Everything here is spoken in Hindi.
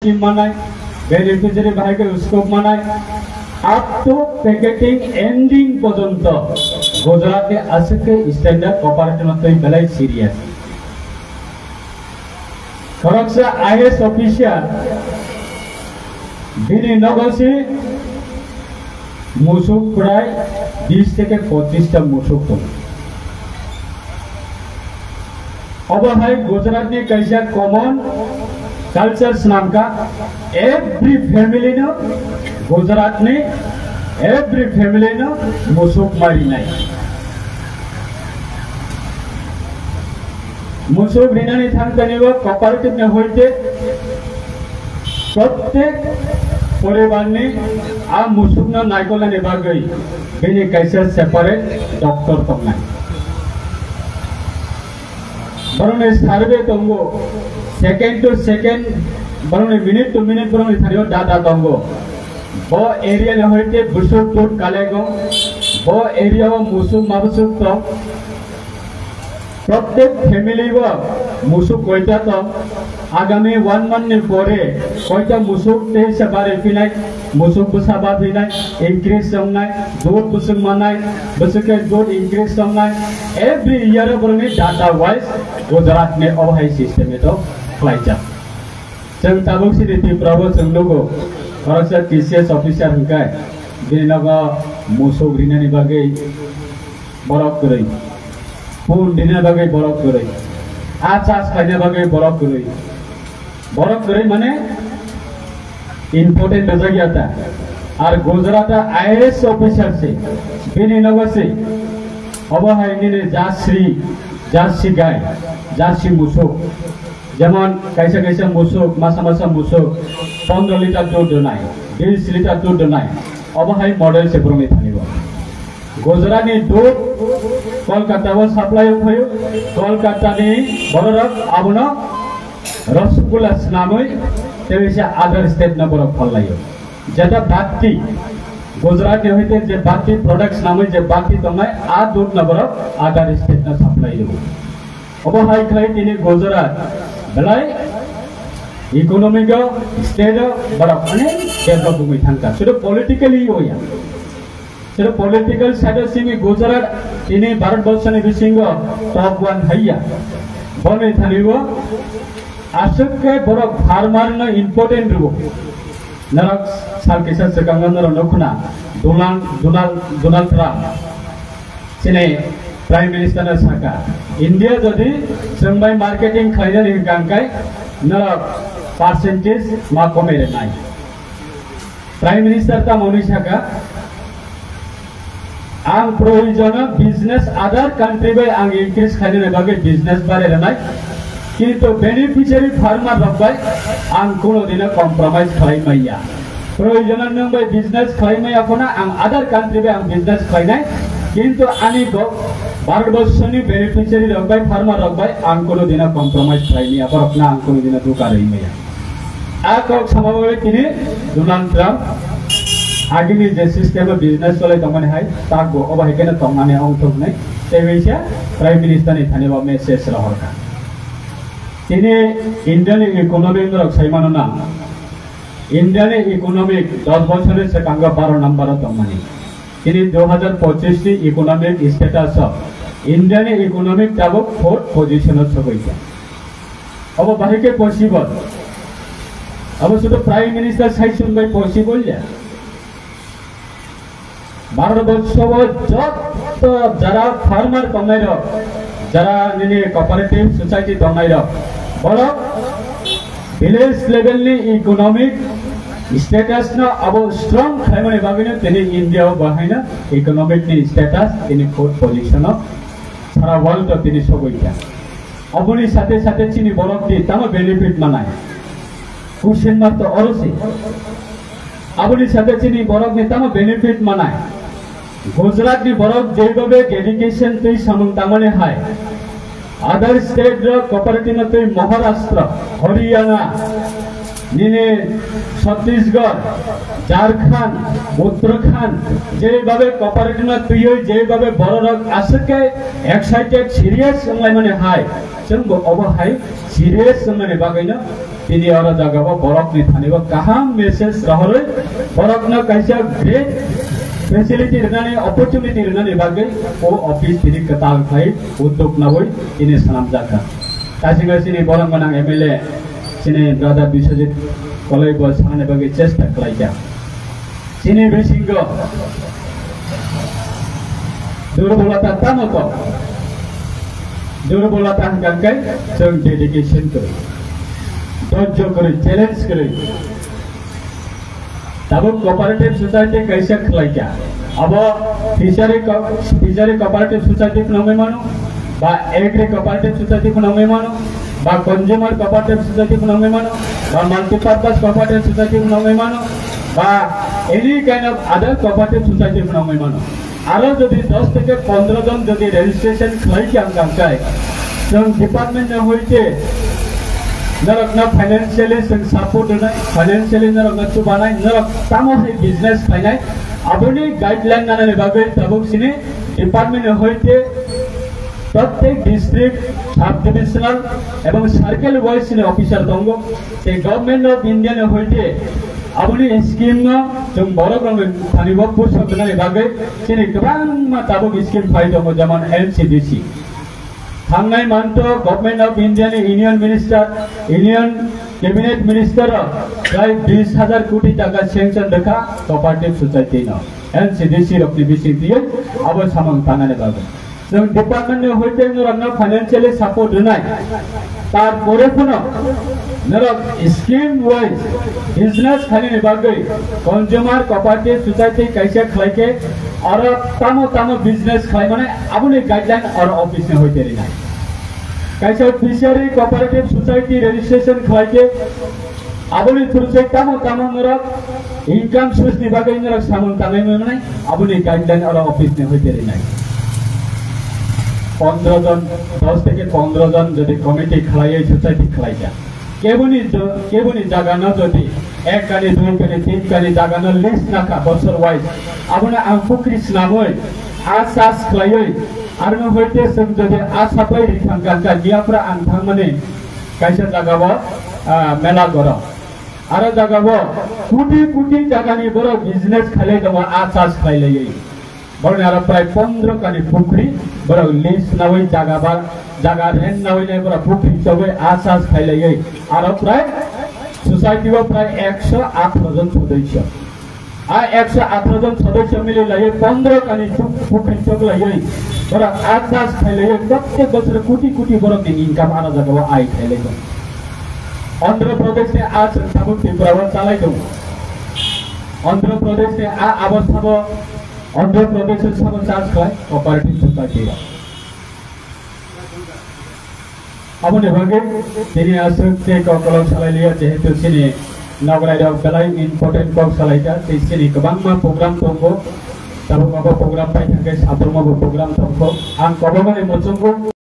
स्कीम मनाय बेनिफिशियरी बाहायके स्कोप मनाय अप टू पैकेटिंग एंडिंग पर्यंत गुजरात ने आजके स्टैंडर्ड कोऑपरेटिव तो बेलाय सीरियस खरकसा आईएएस ऑफिशियल बिनि नगसी मुसुक प्राय 20 থেকে 25টা मुसुक दं अब है गुजरात ने कैसा कॉमन कल्चर्स नाम का एवरी फैमिली ने गुजरात ने एवरी फैमिली ने मुसुक मारी नहीं मुसुक रिनानी थांगतानि वो कोऑपरेटिव ने होइते प्रत्येक परिवार ने आ मुसुक ना नायकोलानि बागै बेनि कैसे सेपारेट डॉक्टर तंनाय बरने सर्वे तंगो सेकेंड टू सेकेंड बरने मिनिट टू मिनिट बरने थारियो डाटा तंगो बो एरिया ने होइते बुसुक टूट कालेगो बो एरिया वो मुसुक माबुसुक तो प्रत्येक फैमिली वो मुसुक कोइता तो आगामी 1 मंथ ने परे कोइता मुसुक ते सेबारे फिनाय मुसुक बुसाबा फिनाय इंक्रीज संनाय जोट बुसुक मानाय बुसुके जोट इंक्रीज संनाय एवरी ईयर बरने डाटा वाइज गुजरात ने अवहाय सिस्टम में तो फ्लाइजा जों ताबुक सिटी प्रभु जों लोगो फरसा टीसीएस ऑफिसर हंकाय बिनगा मुसुक रिनानि बागै बरक करै फुन दिने बागै बरक करै आचास खाइने बागै बरक करै माने इम्पोर्टेंट बजागियाता और गुजरात आईएएस ऑफिसर से बिनि नगसे अबहाय निने जार्सी गाय जार्सी मुसुक जेमन कैसे कैसे मुसुक मासा मुसुक 15 लिटार दूध दोनाय 20 लिटार दूध दोनाय अबहाय मॉडल से पुरमे थानिबो गुजरात ने दूध कोलकाता वो सप्लाई भयो कोलकाता ने बररक आबनो रसगुल्ला नामै तेविसे अदर स्टेट न बरक फल्लायो जेटा बाती गुजरात ने होइते जे बाती प्रोडक्ट्स नामै जे बाती तंगाय आ दूध न बरक अदर स्टेट न सप्लाई हो अब हाय खाय तिनि गुजरात बलाय इकोनॉमिक स्टेट बरक अने डेभलप हुमै थांका सुदो पॉलिटिकली होया सुदो पॉलिटिकल स्टेटस सिंग गुजरात तिनि भारत वर्षनि बिसिंग टॉप 1 हैया बने थानिबो आसुके बरक फार्मर न इंपोर्टेंट रुबो नरक साल केसा सकांगन नर नखुना डोनाल्ड ट्रम्प सिने प्राइम मिनिस्टर साका इंडिया जदि जोंबाय मार्केटिंग खायनानि गांगाय नरक परसेंटेज मा कमेरे नाय प्राइम मिनिस्टर ता मनि साका आं प्रयोजन बिजनेस अदर कंट्री बाय आं इंक्रीज खायनानि बागै बिजनेस बारे रनाय किंतु बेनिफिशियरी फार्मर रबाय आं कोनो दिन कम्प्रोमाइज खालामैया प्रयोजन नों बाय बिजनेस खालामैया कोना आं अदर कंट्री बाय आं बिजनेस खालामनाय किंतु आनि भारत वर्षनि बेनिफिशियरी रबाय फार्मर रबाय आं कोनो दिन कम्प्रोमाइज खालामैया बरकना आं कोनो दिन दुकारैमैया आ कक समावे तिनि डोनाल्ड ट्रम्प आगिनि जे सिस्टेम बिजनेस चले तमने हाय तागो अबाहेकेन तमाने औथोगनै तेवेसे प्राइम मिनिस्टर नि थानेबा मेसेज रहरका तिनि इंडियन इकोनॉमिक रक साइमानो ना इंडियन इकोनॉमिक 10 बछरे से कांगा 12 नंबर तमने तिनि 2025 नि इकोनॉमिक स्टेटस इंडियन इकोनॉमिक ताबो 4th पोजीशन छबैया अब बाहेके पॉसिबल अब सुदो प्राइम मिनिस्टर साइसन बाय पॉसिबल या भारत वर्ष जत जरा फार्मर तंगाय जरा निने कोऑपरेटिव सोसाइटी तंगाय बड़ विलेज लेवल नि इकोनॉमिक स्टेटस न अब स्ट्रांग खायमने बागैनो तिनि इंडिया बाहायना इकोनॉमिक नि स्टेटस तिनि 4th पोजीशन सारा वर्ल्ड तिनि सबैया अबनि साथे साथे चिनि बरक दि तामा बेनिफिट मानाय क्वेश्चन मार्क तो अरसे अबनि साथे चिनि बरक नि तामा बेनिफिट मानाय गुजरात नि बरक जेबाबे डेडिकेशन तै सामन तामाने हाय अदर स्टेट रो कोऑपरेटिव तै महाराष्ट्र हरियाणा निने छत्तीसगढ़ झारखंड उत्तराखंड जेबाबे कोऑपरेटिव तैयो जेबाबे बरक आसके एक्साइटेड सीरियस संलाय माने हाय जों अब हाय सीरियस संलाय बागैनो tini ora jaga ba borok ni thani ba kaham message rahore borok na kaisa great facility rnani opportunity rnani bagai o office tini katal khai uddog naboi ini sanam jaka kasinga sini borok manang MLA sini brother Biswajit kolai ba sane bagai chesta khlaija sini besingo durbolata tanoto durbolata hangkai jeng dedication kori धैर्य करी चैलेंज करी तब कोऑपरेटिव सोसाइटी कैसे खलाइया अब फिशरी कोऑपरेटिव सोसाइटी को नंगे मानो बा एग्री कोऑपरेटिव सोसाइटी को नंगे मानो बा कंज्यूमर कोऑपरेटिव सोसाइटी को नंगे मानो बा मल्टीपर्पज कोऑपरेटिव सोसाइटी को नंगे मानो बा any kind of other cooperative society को नंगे मानो आरो जदि 10 থেকে 15 জন जदि रेजिस्ट्रेशन खलाइया गांकाय जों डिपार्टमेंट ने होइते नरक ना फाइनेंशियली सपोर्ट होना फाइनेंशियली नरक ना चुबानाय नरक तामो है बिजनेस फाइनाय आबोनी गाइडलाइन नाने बागै तबक सिने डिपार्टमेंट होइते प्रत्येक डिस्ट्रिक्ट सब डिविजनल एवं सर्कल वाइज सिने ऑफिसर दंगो ते गवर्नमेंट ऑफ इंडिया ने होइते आबोनी स्कीम न जों बरक रंग थानिबो पुरसब नाने बागै सिने गोबां मा तबक स्कीम फाइ दंगो जमान एनसीडीसी थांनाय मानतो गवर्नमेंट ऑफ इंडिया ने यूनियन कैबिनेट मिनिस्टर प्राय 20,000 कोटी टाका सैंक्शन देखा कोऑपरेटिव सोसाइटी न एनसीडीसी रखनी बिसिं दियो अब सामन तानाने बागै जों डिपार्टमेंट ने होइते नरक फाइनेंशियली सपोर्ट होनाय तार परे फनो नरक स्कीम वाइज बिजनेस खाने बागै कंज्यूमर कोऑपरेटिव सोसाइटी कैसे खलाइके और तामो बिजनेस खाई माने आबुनी गाइडलाइन और ऑफिस में होइते रे नाय कैसे फिशरी कोऑपरेटिव सोसाइटी रजिस्ट्रेशन खाइके आबुनी थुरसे तामो नरक इनकम सोर्स नि बागै नरक सामन तामै माने आबुनी गाइडलाइन और ऑफिस में होइते रे नाय 15 जन 10 থেকে 15 जन जदि कमिटी खलायै सोसाइटी खलाइया केबुनी जागा न जदि एक कानी दुई कानी तीन कानी जागा न लिस्ट नाका बছর वाइज आबुना आं फुक्रि स्नामै आसास खलायै आरो होइते जों जदि आसाबै रिखां गांगा गियाफ्रा आं थांमाने कायसे जागाबो मेला गर आरो जागाबो कुटी जागानि बर बिजनेस खालै दङ आसास खलायै बरन आरो प्राय 15 कानी फुक्रि बर लिस्ट नावै जागा रेन नावै नै बर फुक्रि सबै आसास खलायै आरो प्राय सोसाइटी में प्राय 118 जन सदस्य आ 118 जन सदस्य मिले लाये 15 कानी फुक्रि चोक लाये बर आसास खलायै प्रत्येक बছর कोटी बरक नि इनकम आना जगह आइ खलायै आंध्र प्रदेश से आज साबु त्रिपुरा चालाय दं आंध्र प्रदेश से आ अवस्था आंध्र प्रदेश से सब चार्ज खाय कोऑपरेटिव सोसाइटी आबोने भागे तिनी आसुक ते ककलम सालाय लिया जेहेतु सिनी नगराय गलाय इम्पोर्टेंट कक सालायता ते सिनी गोबां मा प्रोग्राम दंगो तब माबा प्रोग्राम पाइ थाखाय साफ्रोमाबो प्रोग्राम दंगो आं कबगानि मोनजोंबो